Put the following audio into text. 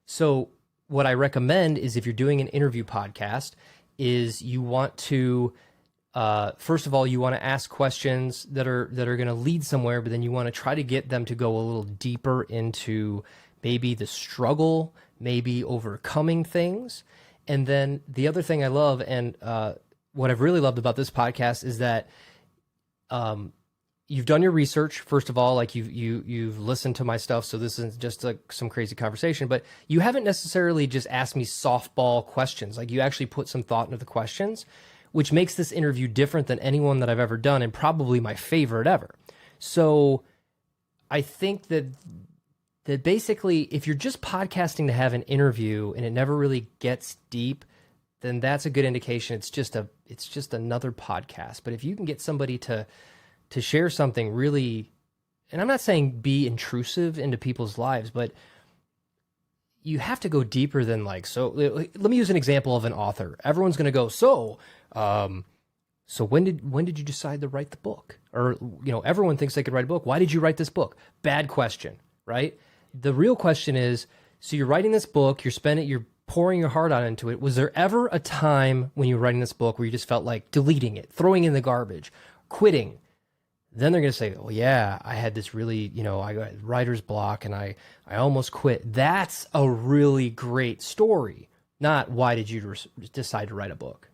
So what I recommend is if you're doing an interview podcast, is you want to first of all, you want to ask questions that are going to lead somewhere, but then you want to try to get them to go a little deeper into maybe the struggle, maybe overcoming things. And then the other thing I love, and what I've really loved about this podcast is that you've done your research. First of all, like you've listened to my stuff, so this isn't just like some crazy conversation. But you haven't necessarily just asked me softball questions. Like you actually put some thought into the questions, which makes this interview different than anyone that I've ever done, and probably my favorite ever. So I think that basically, if you're just podcasting to have an interview and it never really gets deep, then that's a good indication it's just another podcast. But if you can get somebody to share something really, and I'm not saying be intrusive into people's lives, but you have to go deeper than like, so let me use an example of an author. Everyone's going to go, so when did you decide to write the book? Or, everyone thinks they could write a book. Why did you write this book? Bad question, right? The real question is, so you're writing this book, you're pouring your heart out into it. Was there ever a time when you were writing this book where you just felt like deleting it, throwing it in the garbage, quitting? Then they're going to say, oh yeah, I had this really, I got writer's block and I almost quit. That's a really great story. Not why did you decide to write a book?